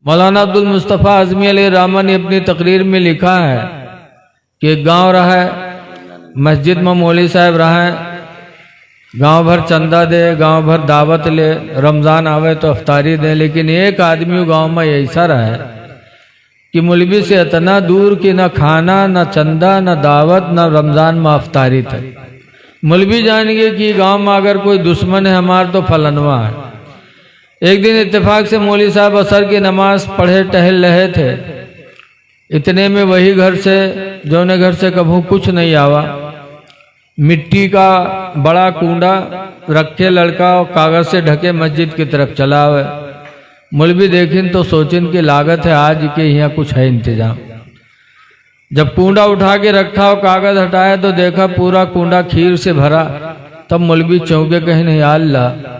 मौलाना अब्दुल मुस्तफ़ा आज़मी अलैहिर्रहमा ने अपनी तकरीर में लिखा है कि एक गाँव रहा है, मस्जिद में मौलवी साहब रहा है, गांव भर चंदा दे, गांव भर दावत ले, रमज़ान आवे तो अफ्तारी दे, लेकिन एक आदमी गांव में ऐसा रहा है कि मौलवी से इतना दूर कि न खाना न चंदा न दावत न रमज़ान में अफ्तारी थे। मौलवी जान गए कि गांव में अगर कोई दुश्मन है हमार तो फलनवा है। एक दिन इत्तेफाक से मौलवी साहब असर की नमाज पढ़े टहल रहे थे, इतने में वही घर से जौने घर से कभू कुछ नहीं आवा, मिट्टी का बड़ा कूंडा रखे लड़का और कागज से ढके मस्जिद की तरफ चला हुआ। मौलवी देखिन तो सोचिन की लागत है आज के यहाँ कुछ है इंतजाम। जब कूंडा उठा के रखा और कागज हटाया तो देखा पूरा कूंडा खीर से भरा। तब मौलवी चौंके, कहीं नहीं अल्लाह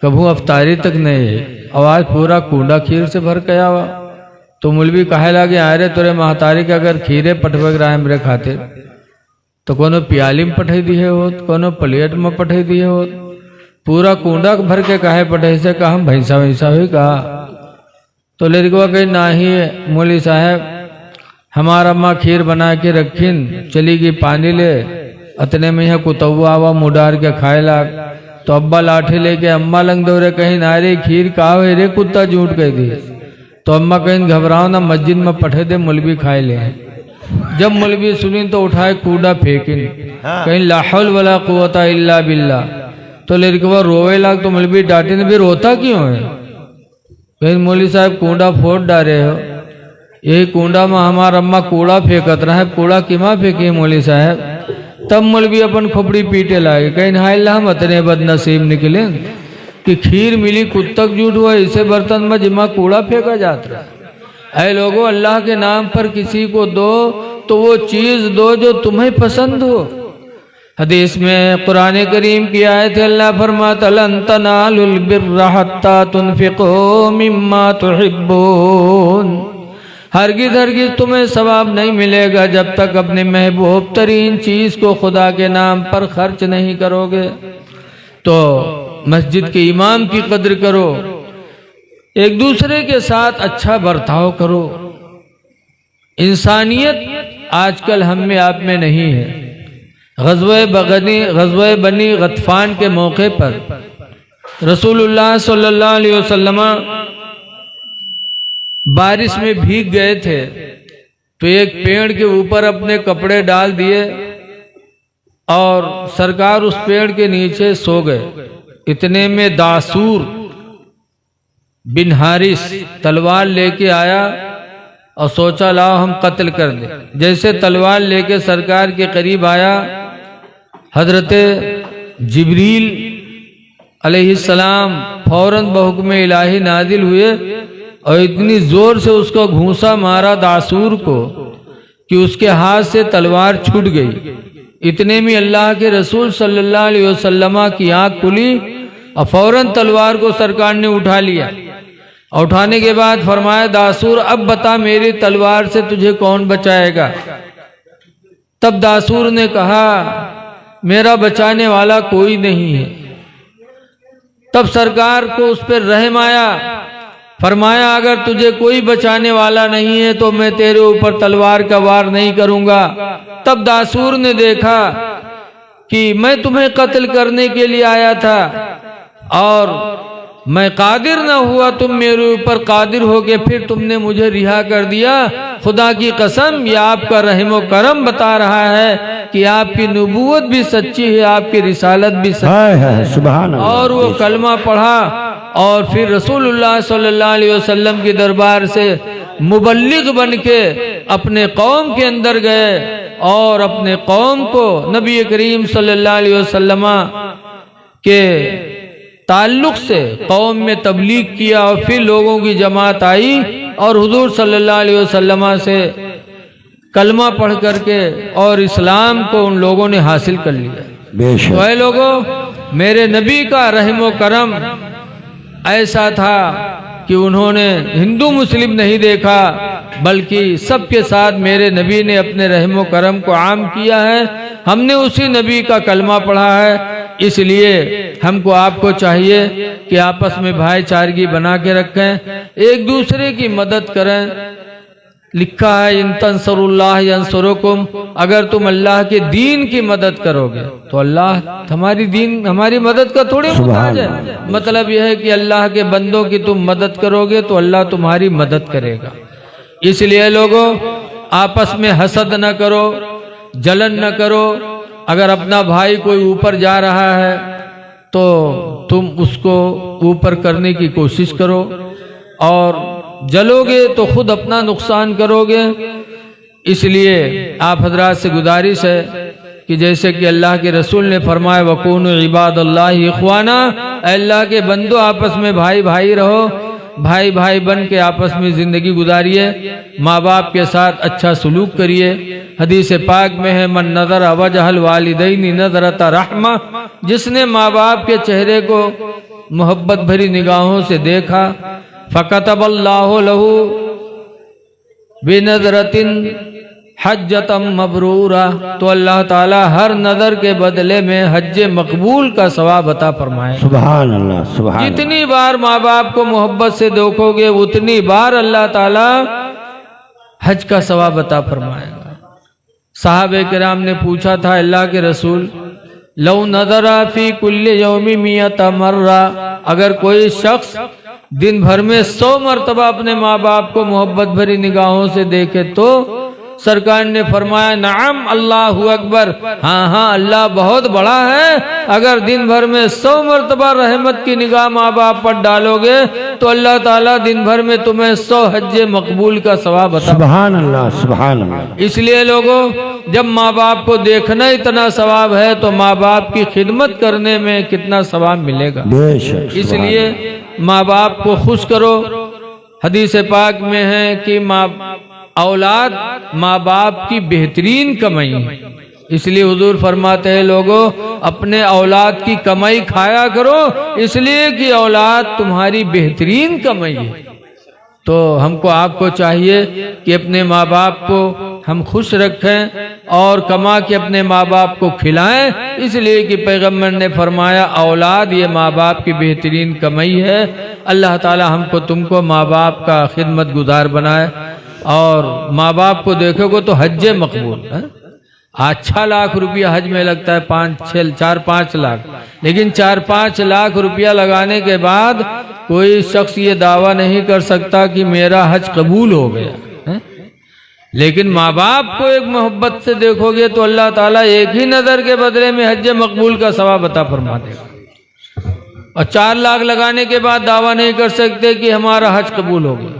कभू अफ्तारी तक नहीं है, आवाज पूरा कूंडा खीर से भर गया हुआ। तो मौलवी कहे लगे, अरे तोरे महतारी के अगर खीरे पटवक रहा है मेरे खातिर तो कोनो प्याली में पठाई दिए हो, कोनो प्लेट में पठाई दिए हो, पूरा कूंडा भर के काहे पठाई से कहा हम भैंसा वैसा हुई कहा। तो लड़कवा कही नाही मौलवी साहब हमारा अम्मा खीर बना के रखीन, चली गई पानी ले, अतने में यहाँ कुतवा आवा मुडार के खाए लाग। तो अब्बा लाठी लेके अम्मा लंग दौरे, कहीं नारे खीर कहा हुए रे कुत्ता झूठ कह दी। तो अम्मा कहीं घबराओ ना, मस्जिद में पठे दे मौलवी खाए ले। जब मौलवी सुनी तो उठाए कूड़ा फेंकिन, कहीं ला हौल वला कुव्वता इल्ला बिल्लाह। तो लड़कवा रोवे लाग। तो मौलवी डांटे ने, भी रोता क्यों है? कहीं मौलवी साहब कूड़ा फोड़ डाले हो, यही कूड़ा में हमारा अम्मा कूड़ा फेंकत रहा है, कूड़ा किमा फेंकी मौलवी साहब। तब मौलवी अपन खोपड़ी पीटे लागे, कहीं हाइल्ला हम इतने बदनसीब निकले कि खीर मिली कुत्तक झूठ हुआ, इसे बर्तन में जिमा कूड़ा फेंका जाता है। ऐ लोगों, अल्लाह के नाम पर किसी को दो तो वो चीज दो जो तुम्हें पसंद हो। हदीस में कुरान करीम की आयत है, अल्लाह फरमाता लन तनालुल बिर्रा हत्ता तुनफिकू मिम्मा तुहिब्बून। हरगिज़ हरगिज़ तुम्हें सवाब नहीं मिलेगा जब तक अपने महबूब तरीन चीज को खुदा के नाम पर खर्च नहीं करोगे। तो मस्जिद के इमाम की कद्र करो, एक दूसरे के साथ अच्छा बर्ताव करो। इंसानियत आजकल हम में आप में नहीं है। ग़ज़वे बनी गतफ़ान के मौके पर रसूलुल्लाह सल्लल्लाहु अलैहि वसल्लम बारिश में भीग गए थे, तो एक पेड़ के ऊपर अपने कपड़े डाल दिए और सरकार उस पेड़ के नीचे सो गए। इतने में दासूर बिन हारिस तलवार लेके आया और सोचा लाओ हम कत्ल कर दे। जैसे तलवार लेके सरकार के करीब आया, हजरते जिब्रील अलैहिस्सलाम फौरन बहुक्म इलाही नाजिल हुए और इतनी जोर से उसको घूंसा मारा दासूर को कि उसके हाथ से तलवार छूट गई। इतने में अल्लाह के रसूल सल्लल्लाहु अलैहि वसल्लम की आंख खुली और फौरन तलवार को सरकार ने उठा लिया। और उठाने के बाद फरमाया, दासूर अब बता मेरी तलवार से तुझे कौन बचाएगा। तब दासूर ने कहा, मेरा बचाने वाला कोई नहीं है। तब सरकार को उस पर रहम आया, फरमाया अगर तुझे कोई बचाने वाला नहीं है तो मैं तेरे ऊपर तलवार का वार नहीं करूंगा। तब दासूर ने देखा कि मैं तुम्हें कत्ल करने के लिए आया था और मैं कादिर न हुआ, तुम मेरे ऊपर कादिर हो गए, फिर तुमने मुझे रिहा कर दिया। खुदा की कसम ये आपका रहम व करम बता रहा है कि आपकी नबूवत भी सच्ची है, आपकी रिसालत भी सच्ची है। सुभान अल्लाह। और वो कलमा पढ़ा और फिर रसूलुल्लाह सल्लल्लाहु अलैहि वसल्लम के दरबार से मुबल्लिग बन के अपने कौम के अंदर गए और अपने कौम को नबी करीम सल्लल्लाहु अलैहि वसल्लम के ताल्लुक से कौम में तबलीग किया। और फिर लोगों की जमात आई और हुजूर सल्लल्लाहु अलैहि वसल्लम से कलमा पढ़ करके और इस्लाम को उन लोगों ने हासिल कर लिया। तो ऐ लोगों, मेरे नबी का रहम व करम ऐसा था कि उन्होंने हिंदू मुस्लिम नहीं देखा, बल्कि सबके साथ मेरे नबी ने अपने रहम व करम को आम किया है। हमने उसी नबी का कलमा पढ़ा है। इसलिए हमको आपको चाहिए कि आपस में भाईचारगी बना के रखें, एक दूसरे की मदद करें। लिखा है इन तंसरुल्लाह यंसुरुकुम, अगर तुम अल्लाह के दीन की मदद करोगे तो अल्लाह हमारी मदद का थोड़ी मुहताज है। मतलब यह है कि अल्लाह के बंदों की तुम मदद करोगे तो अल्लाह तुम्हारी मदद करेगा। इसलिए लोगों, आपस में हसद न करो, जलन न करो। अगर अपना भाई कोई ऊपर जा रहा है तो तुम उसको ऊपर करने की कोशिश करो, और जलोगे तो खुद अपना नुकसान करोगे। इसलिए आप हजरात से गुजारिश है कि जैसे कि अल्लाह के रसूल ने फरमाया वकूनु इबादल्लाहि इख्वाना, अल्लाह के बंदो आपस में भाई भाई रहो, भाई भाई बन के आपस में जिंदगी गुजारिए, माँ बाप के साथ अच्छा सलूक करिए। हदीस पाक में है मन नजर वजहल वालिदैनी नजरत रहमा, जिसने माँ बाप के चेहरे को मोहब्बत भरी निगाहों से देखा फ़कतबल्लाहु लहू बिनज़रतिन हज्जतम मबरूरा, तो अल्लाह ताला हर नजर के बदले में हज्ज मकबूल का सवाब अता फरमाए। सुभान अल्लाह, सुभान। जितनी बार माँ बाप को मोहब्बत से देखोगे उतनी बार अल्लाह ताला हज का सवाब अता फरमाएगा। साहबे किराम ने पूछा था अल्लाह के रसूल, लौ नज़रा फी कुल्ली यौमी मियत मर्रा, अगर कोई शख्स दिन भर में 100 मरतबा अपने माँ बाप को मोहब्बत भरी निगाहों से देखे तो सरकार ने फरमाया नाम अल्लाहु अकबर, हाँ हाँ अल्लाह बहुत बड़ा है। अगर दिन भर में 100 मरतबा रहमत की निगाह माँ बाप पर डालोगे तो अल्लाह ताला दिन भर में तुम्हें 100 हज्जे मकबूल का सवाब अता। सुभान अल्लाह, सुभान अल्लाह। इसलिए लोगों, जब माँ बाप को देखना इतना सवाब है तो माँ बाप की खिदमत करने में कितना सवाब मिलेगा। इसलिए माँ बाप को खुश करो। हदीस पाक में है कि औलाद माँ बाप की बेहतरीन कमाई है। इसलिए हुजूर फरमाते हैं लोगों, अपने औलाद की कमाई खाया करो, इसलिए कि औलाद तुम्हारी बेहतरीन कमाई है। तो हमको आपको चाहिए कि अपने माँ बाप को हम खुश रखें और कमा के अपने माँ बाप को खिलाएं, इसलिए कि पैगम्बर ने फरमाया औलाद ये माँ बाप की बेहतरीन कमाई है। अल्लाह ताला हमको तुमको माँ बाप का खिदमत गुजार बनाए। और माँ बाप को देखोगे तो हज्जे मकबूल है। 6 लाख रुपया हज में लगता है, 4-5 लाख, लेकिन 4-5 लाख रुपया लगाने के बाद कोई शख्स ये दावा नहीं कर सकता कि मेरा हज कबूल हो गया है? लेकिन माँ बाप को एक मोहब्बत से देखोगे तो अल्लाह ताला एक ही नजर के बदले में हज मकबूल का सवाब अता फरमा देगा। और 4 लाख लगाने के बाद दावा नहीं कर सकते कि हमारा हज कबूल हो गया।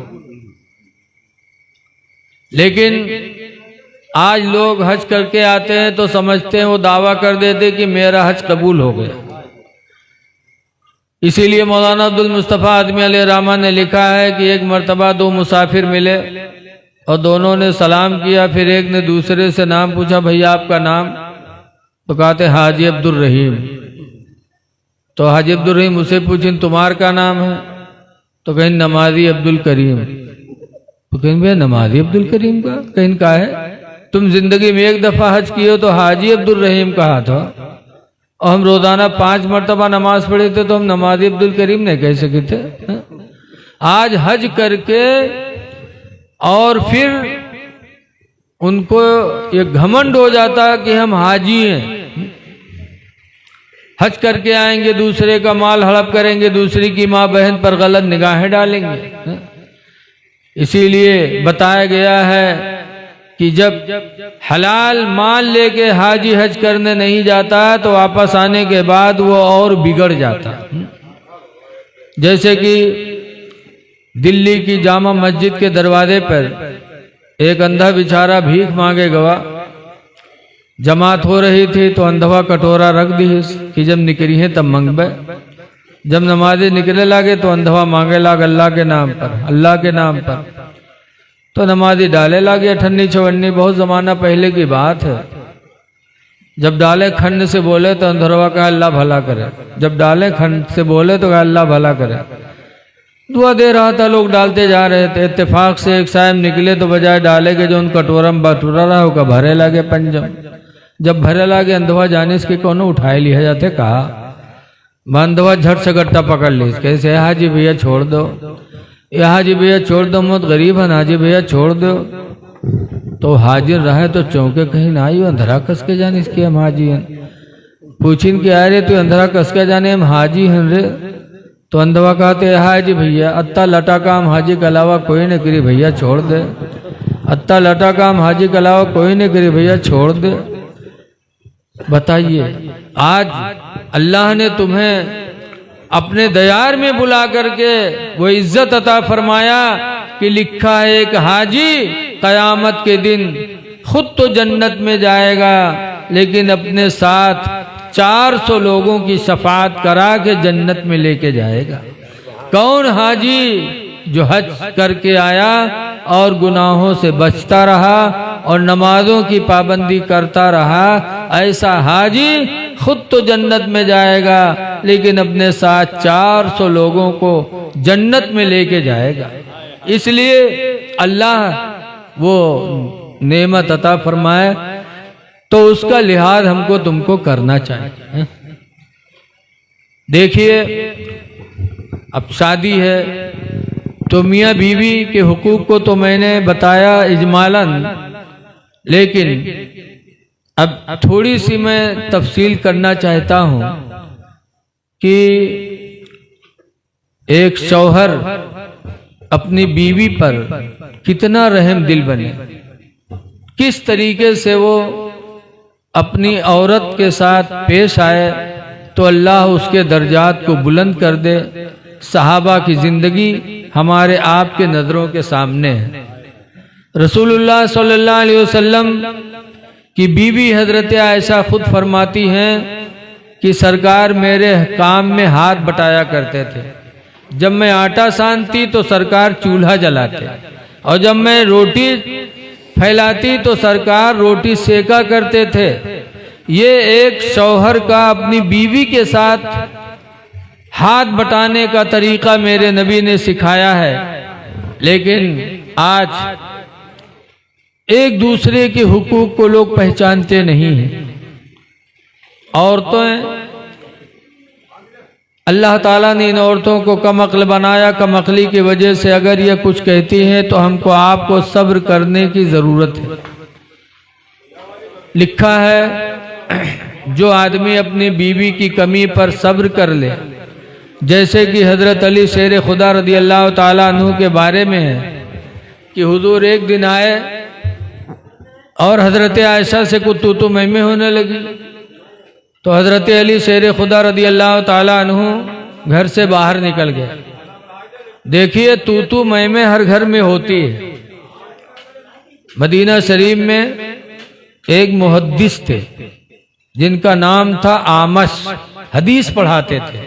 लेकिन आज लोग हज करके आते हैं तो समझते हैं, वो दावा कर देते कि मेरा हज कबूल हो गया। इसीलिए मौलाना अब्दुल मुस्तफ़ा आदमी अलैहिर्रहमान ने लिखा है कि एक मर्तबा 2 मुसाफिर मिले और दोनों ने सलाम किया। फिर एक ने दूसरे से नाम पूछा, भैया आपका नाम? तो कहते हाजी अब्दुल रहीम। तो हाजी अब्दुल रहीम उसे पूछें तुम्हार का नाम है? तो कहीं नमाजी अब्दुल करीम। तो कहीं भैया नमाजी अब्दुल करीम का कहीं का है? तुम जिंदगी में 1 दफा हज किए हो तो हाजी अब्दुल रहीम कहा था, और हम रोजाना 5 मरतबा नमाज पढ़े थे तो हम नमाजी अब्दुल करीम नहीं कह सके थे। आज हज करके और फिर उनको ये घमंड हो जाता है कि हम हाजी हैं। हज करके आएंगे, दूसरे का माल हड़प करेंगे, दूसरी की माँ बहन पर गलत निगाहें डालेंगे। इसीलिए बताया गया है कि जब हलाल माल लेके हाजी हज करने नहीं जाता तो वापस आने के बाद वो और बिगड़ जाता। जैसे कि दिल्ली की जामा मस्जिद के दरवाजे पर एक अंधा बेचारा भीख मांगे गवा। जमात हो रही थी तो अंधवा कटोरा रख दी कि जब निकली है तब मंगबे। जब नमाज़े निकले लागे तो अंधवा मांगे लाग अल्लाह के नाम पर, अल्लाह के नाम पर। तो नमाजी डाले लागे 58-54, बहुत जमाना पहले की बात है। जब डाले खंड से बोले तो अंधरवा कहा अल्लाह भला करे। जब डाले खंड से बोले तो कहा अल्लाह भला करे। दुआ दे रहा था, लोग डालते जा रहे थे। इत्तेफाक से एक साहब निकले तो बजाय डाले के जो उन कटोरा में बटोरा रहा होगा भरे लागे पंजम। जब भरे लागे अंधवा जाने से कोनो उठाए लिया जाते कहा अंधवा झट से गट्टा पकड़ ली कैसे हाजी भैया छोड़ दो, ये हाजी भैया छोड़ दो, मत गरीब है हाजी भैया छोड़ दो। तो हाजिर रहे तो चौंके कहीं ना आई अंधरा कस के जाने इसके हम हाजी हैं। पूछिन के आ रे तू अंधरा कस के जाने हम हाजी हैं रे। तो अंधवा कहते हाजी भैया अत्ता लटा काम हाजी के अलावा कोई नहीं करी भैया छोड़ दे, अत्ता लटा काम हाजी के अलावा कोई नहीं करी भैया छोड़ दे। बताइए आज अल्लाह ने तुम्हें अपने दयार में बुला करके वो इज्जत अता फरमाया कि लिखा है एक हाजी कयामत के दिन खुद तो जन्नत में जाएगा लेकिन अपने साथ 400 लोगों की शफाअत करा के जन्नत में लेके जाएगा। कौन हाजी जो हज करके आया और गुनाहों से बचता रहा और नमाजों की पाबंदी करता रहा, ऐसा हाजी खुद तो जन्नत में जाएगा लेकिन अपने साथ 400 लोगों को जन्नत में लेके जाएगा। इसलिए अल्लाह वो नेमत अता फरमाए तो उसका लिहाज हमको तुमको करना चाहिए। देखिए अब शादी है तो मियाँ बीवी के हुकूक को तो मैंने बताया इजमालन, लेकिन अब थोड़ी सी मैं तफसील करना चाहता हूँ कि एक शौहर अपनी बीवी पर कितना रहम दिल बने, किस तरीके से वो अपनी औरत के साथ पेश आए तो अल्लाह उसके दर्जात को बुलंद कर दे। सहाबा की जिंदगी हमारे आपके नजरों के सामने है। रसूलुल्लाह सल्लल्लाहु अलैहि वसल्लम की बीवी हजरत आयशा खुद फरमाती हैं कि सरकार मेरे काम में हाथ बटाया करते थे। जब मैं आटा सानती तो सरकार चूल्हा जलाते और जब मैं रोटी फैलाती तो सरकार रोटी सेका करते थे। ये एक शौहर का अपनी बीवी के साथ हाथ बटाने का तरीका मेरे नबी ने सिखाया है। लेकिन आज एक दूसरे के हुकूक को लोग पहचानते नहीं हैं। औरतें अल्लाह ताला ने इन औरतों को कम अक्ल बनाया। कम अक्ली की वजह से अगर ये कुछ कहती हैं तो हमको आपको सब्र करने की ज़रूरत है। लिखा है जो आदमी अपनी बीवी की कमी पर सब्र कर ले, जैसे कि हज़रत अली शेर खुदा रदी अल्लाह ताला अन्हु के बारे में है कि हुजूर एक दिन आए और हज़रत आयशा से कुछ तू मैं होने लगी। तो हज़रत अली शेर खुदा रदी अल्लाह ताला अन्हु घर से बाहर निकल गए। देखिए तू मैं हर घर में होती है। मदीना शरीफ में एक मुहद्दिस थे जिनका नाम था आमश, हदीस पढ़ाते थे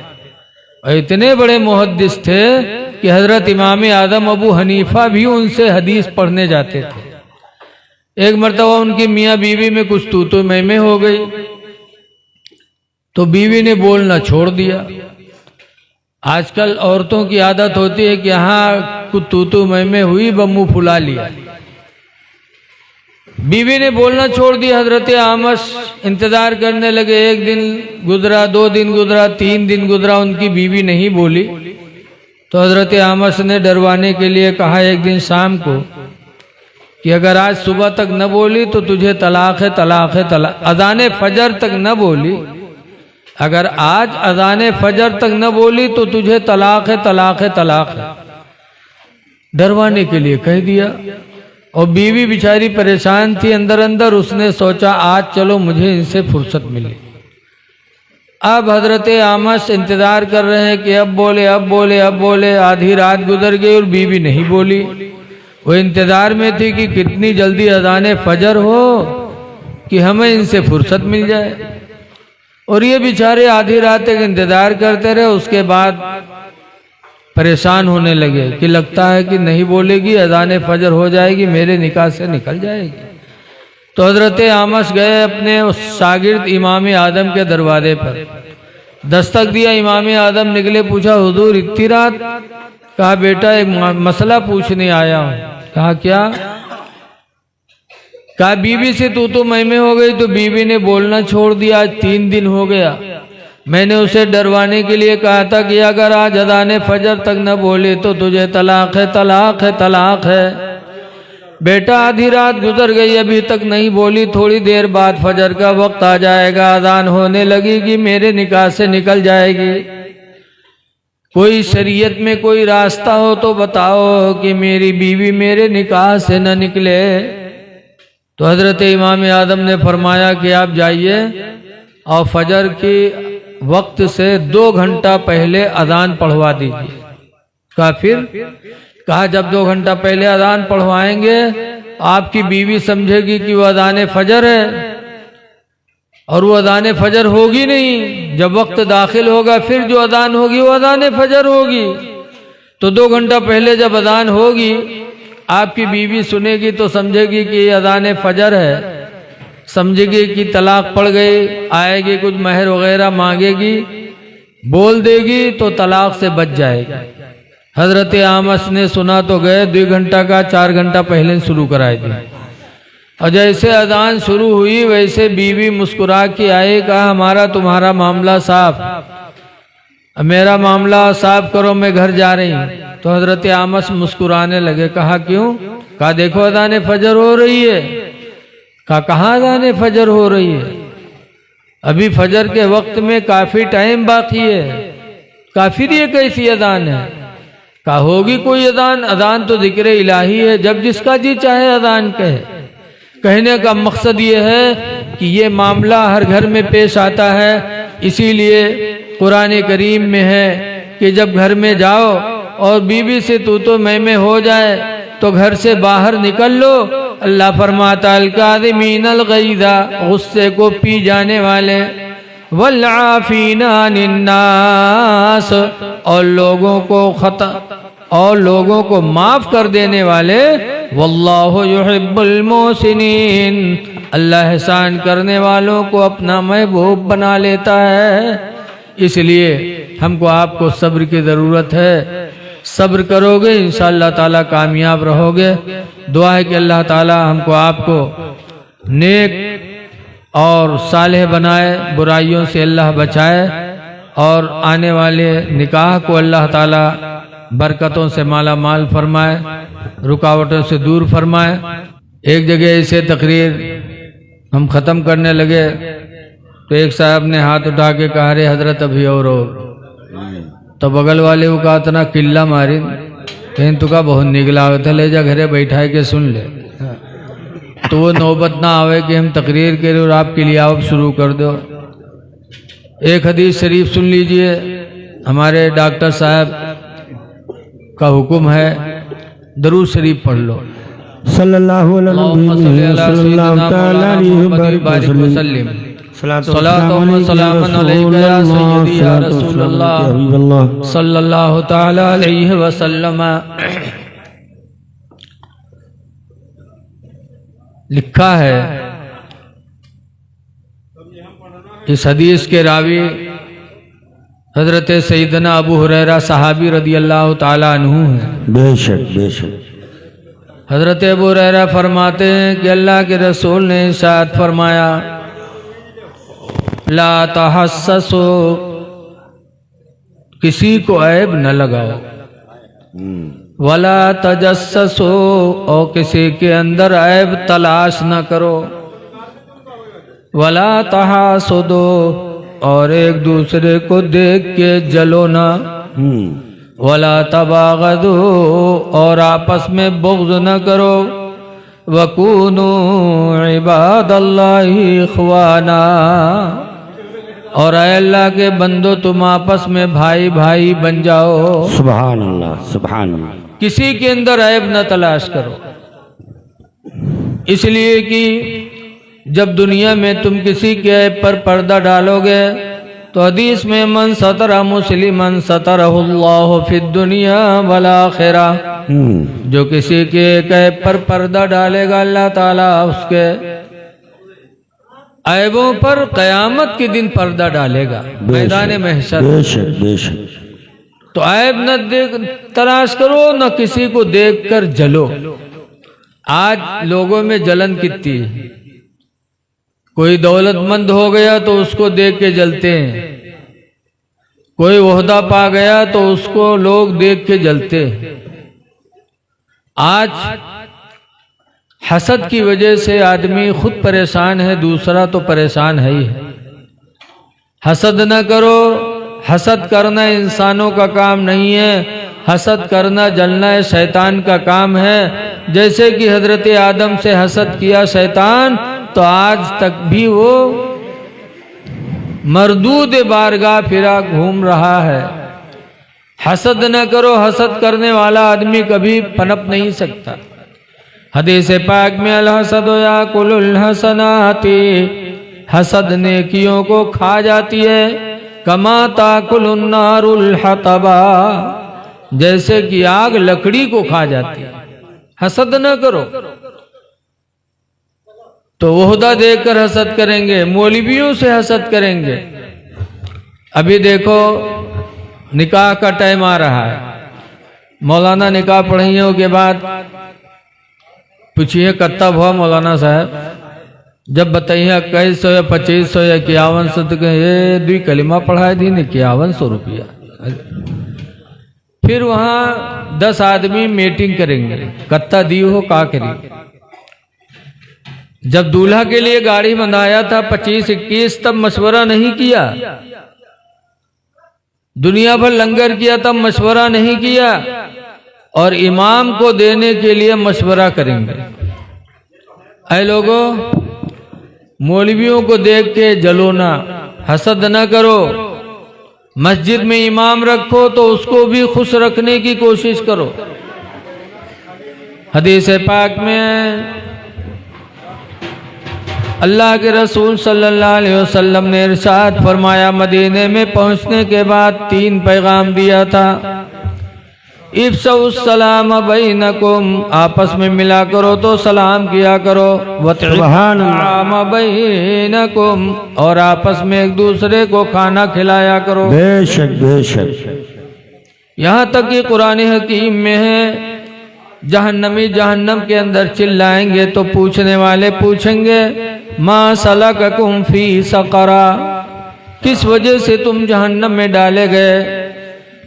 और इतने बड़े मुहद्दिस थे कि हज़रत इमाम आदम अबू हनीफा भी उनसे हदीस पढ़ने जाते थे। एक मर्तबा उनकी मियाँ बीवी में कुछ तू मैं हो गई तो बीवी ने बोलना छोड़ दिया। आजकल औरतों की आदत होती है कि यहाँ कुछ तू मैं हुई बम्मू फुला लिया। बीवी ने बोलना छोड़ दिया। हजरत आमश इंतजार करने लगे। एक दिन गुजरा, 2 दिन गुजरा, 3 दिन गुजरा, उनकी बीवी नहीं बोली। तो हजरत आमश ने डरवाने के लिए कहा एक दिन शाम को कि अगर आज सुबह तक न बोली तो तुझे तलाक है, तलाक है, तलाक। अजान फजर तक न बोली, अगर आज अजान फजर तक न बोली तो तुझे तलाक है, तलाक है, तलाक है। डरवाने के लिए कह दिया और बीवी बेचारी परेशान थी अंदर अंदर। उसने सोचा आज चलो मुझे इनसे फुर्सत मिली। अब हजरत आमश इंतजार कर रहे हैं कि अब बोले, अब बोले, अब बोले। आधी रात गुजर गई और बीवी नहीं बोली। वो इंतजार में थी कि कितनी जल्दी अजान फजर हो कि हमें इनसे फुर्सत मिल जाए। और ये बेचारे आधी रात तक इंतजार करते रहे। उसके बाद परेशान होने लगे कि लगता है कि नहीं बोलेगी, अजान फजर हो जाएगी, मेरे निकाह से निकल जाएगी। तो हजरत आमश गए अपने उस शागिर्द इमाम आदम के दरवाजे पर, दस्तक दिया। इमाम आदम निकले। पूछा हुजूर इतनी रात? कहा बेटा एक मसला पूछने आया हूँ। कहा क्या? कहा बीवी से तू मैं में हो गई, तो बीवी ने बोलना छोड़ दिया। आज 3 दिन हो गया। मैंने उसे डरवाने के लिए कहा था कि अगर आज अज़ान फजर तक न बोले तो तुझे तलाक है, तलाक है, तलाक है। बेटा आधी रात गुजर गई, अभी तक नहीं बोली। थोड़ी देर बाद फजर का वक्त आ जाएगा, अज़ान होने लगेगी, मेरे निकाह से निकल जाएगी। कोई शरीयत में कोई रास्ता हो तो बताओ कि मेरी बीवी मेरे निकाह से न निकले। तो हजरत इमाम आदम ने फरमाया कि आप जाइए और फजर की वक्त से 2 घंटा पहले अजान पढ़वा दीजिए। कहा फिर? कहा जब 2 घंटा पहले अजान पढ़वाएंगे आपकी बीवी समझेगी कि वो अजान फजर है, और वो अजान फजर होगी नहीं। जब वक्त दाखिल होगा फिर जो अजान होगी वो अजान फजर होगी। तो 2 घंटा पहले जब अजान होगी आपकी बीवी सुनेगी तो समझेगी कि ये अजान फजर है, समझेगी कि तलाक पड़ गई, आएगी कुछ महर वगैरह मांगेगी, बोल देगी तो तलाक से बच जाएगी। हजरत आमस ने सुना तो गए 2 घंटा का 4 घंटा पहले शुरू कराए दी। और जैसे अजान शुरू हुई वैसे बीवी मुस्कुरा के आए, कहा हमारा तुम्हारा मामला साफ, मेरा मामला साफ करो, मैं घर जा रही हूँ। तो हजरत आमस मुस्कुराने लगे। कहा क्यों? कहा देखो अज़ान फजर हो रही है। कहा कहाँ अज़ान फजर हो रही है? अभी फजर के वक्त में काफी टाइम बाकी है। काफिर ये कैसी अज़ान है? कहा होगी कोई अज़ान, अज़ान तो जिक्र इलाही है, जब जिसका जी चाहे अज़ान कहे। कहने का मकसद ये है कि ये मामला हर घर में पेश आता है, इसीलिए कुरान करीम में है कि जब घर में जाओ और बीवी से तू मैं हो जाए तो घर से बाहर निकल लो। अल्लाह फरमाता अल-काज़िमीनल गैज़ा, गुस्से को पी जाने वाले, वल आफ़ीना अनिन्नास, और लोगों को माफ कर देने वाले, वल्लाहु युहिब्बुल मोहसिनीन, अल्लाह एहसान करने वालों को अपना महबूब बना लेता है। इसलिए हमको आपको सब्र की ज़रूरत है। सब्र करोगे इंशाअल्लाह ताला कामयाब रहोगे। दुआ है कि अल्लाह ताला हमको आपको नेक और सालेह बनाए, बुराइयों से अल्लाह बचाए, और आने वाले निकाह को अल्लाह ताला बरकतों से माला माल फरमाए, रुकावटों से दूर फरमाए। एक जगह ऐसे तकरीर हम ख़त्म करने लगे तो एक साहब ने हाथ उठा के कहा रे हजरत अभी और तो बगल वाले को कहा तना किल्ला मारी, कहीं तुका बहुत निकला ले जा घरे बैठा के सुन ले। तो वो नौबत ना आवे कि हम तकरीर करें और आपके लिए आप शुरू कर दो। एक हदीस शरीफ सुन लीजिए, हमारे डॉक्टर साहब का हुक्म है, दरूद शरीफ पढ़ लो। सल्लल्लाहु अलैहि वसल्लम। लिखा है इस हदीस के रावी हजरत सैयदना अबू हुरैरा सहाबी रदी अल्लाह ताला अन्हु हैं। बेशक बेशक। हजरत अबू हुरैरा फरमाते हैं कि अल्लाह के रसूल ने इरशाद फरमाया, ला तहस्ससो, किसी को ऐब न लगाओ, वला तजस्ससो, और किसी के अंदर ऐब तलाश न करो, वला तहासुदो, और एक दूसरे को देख के जलो ना, वला तबागदो, और आपस में बुग़्ज़ न करो, वकूनू इबादल्लाहि इख्वाना, और ऐ अल्लाह के बंदो तुम आपस में भाई भाई बन जाओ। सुभान अल्लाह सुभान अल्लाह। किसी के अंदर ऐब न तलाश करो, इसलिए कि जब दुनिया में तुम किसी के ऐब पर पर्दा डालोगे तो हदीस में मन सतरा मुस्लिमन सतरहुल्लाहु फिद दुनिया वल आखिरा, जो किसी के ऐब पर पर्दा डालेगा अल्लाह ताला उसके ऐबों पर क़यामत के दिन पर्दा डालेगा मैदान महशर। बेशक बेशक। तो ऐब न देख तलाश करो, न किसी को देखकर जलो। आज लोगों में जलन कितनी है। कोई दौलतमंद हो गया तो उसको देख के जलते हैं, कोई ओहदा पा गया तो उसको लोग देख के जलते हैं। आज हसद की वजह से आदमी खुद परेशान है, दूसरा तो परेशान है ही है। हसद न करो, हसद करना इंसानों का काम नहीं है, हसद करना जलना शैतान का काम है। जैसे कि हजरत आदम से हसद किया शैतान, तो आज तक भी वो मरदूद बारगाह फिरा घूम रहा है। हसद न करो, हसद करने वाला आदमी कभी पनप नहीं सकता। हदीस पाक में अल हसद याकुलुल हसनाती, हसद नेकियों को खा जाती है। कमा ताकुलुन नारुल हतबा, जैसे कि आग लकड़ी को खा जाती है। हसद न करो। तो ओहदा देखकर हसद करेंगे, मौलवियों से हसद करेंगे। अभी देखो निकाह का टाइम आ रहा है, मौलाना निकाह पढ़ाइयों के बाद पूछिए कत्ता हुआ मौलाना साहब, जब बताइए 2100 या 2500 या 5100 तो ये 2 कलिमा पढ़ाए दी 5100 रुपया। फिर वहां 10 आदमी मीटिंग करेंगे, कत्ता दी हो का करी। जब दूल्हा के लिए गाड़ी बनाया था 25-21, तब मशवरा नहीं किया। दुनिया भर लंगर किया तब मशवरा नहीं किया, और इमाम को देने के लिए मशवरा करेंगे। ऐ लोगों, मौलवियों को देख के जलो ना, हसद न करो। मस्जिद में इमाम रखो तो उसको भी खुश रखने की कोशिश करो। हदीस पाक में अल्लाह के रसूल सल्लल्लाहु अलैहि वसल्लम ने इरशाद फरमाया, मदीने में पहुंचने के बाद 3 पैगाम दिया था। इफ्सउस सलाम बैनकुम, आपस में मिला करो तो सलाम किया करो। वतअम बैनकुम, और आपस में एक दूसरे को खाना खिलाया करो। बेशक बेशक। यहाँ तक कि कुरान हकीम में है, जहन्नमी जहन्नम के अंदर चिल्लाएंगे तो पूछने वाले पूछेंगे, मा सलककुम फी सक़रा, किस वजह से तुम जहन्नम में डाले गए।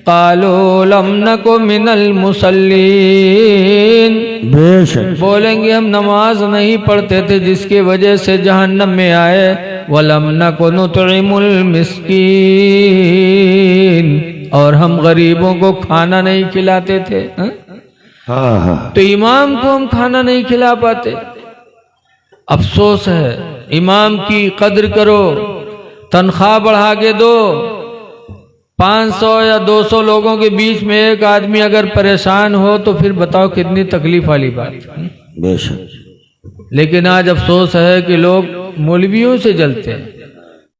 क़ालू लम नकु मिनल मुसल्लीन, बेशक बोलेंगे हम नमाज नहीं पढ़ते थे जिसकी वजह से जहन्नम में आए। वलम नकु नुतइमुल मिस्कीन, और हम गरीबों को खाना नहीं खिलाते थे। हाँ हाँ। तो इमाम को हम खाना नहीं खिला पाते। अफसोस है, इमाम की कद्र करो, तनख्वाह बढ़ा के दो। 500 या 200 लोगों के बीच में एक आदमी अगर परेशान हो तो फिर बताओ कितनी तकलीफ वाली बात। बेशक। लेकिन आज अफसोस है कि लोग मौलवियों से जलते हैं।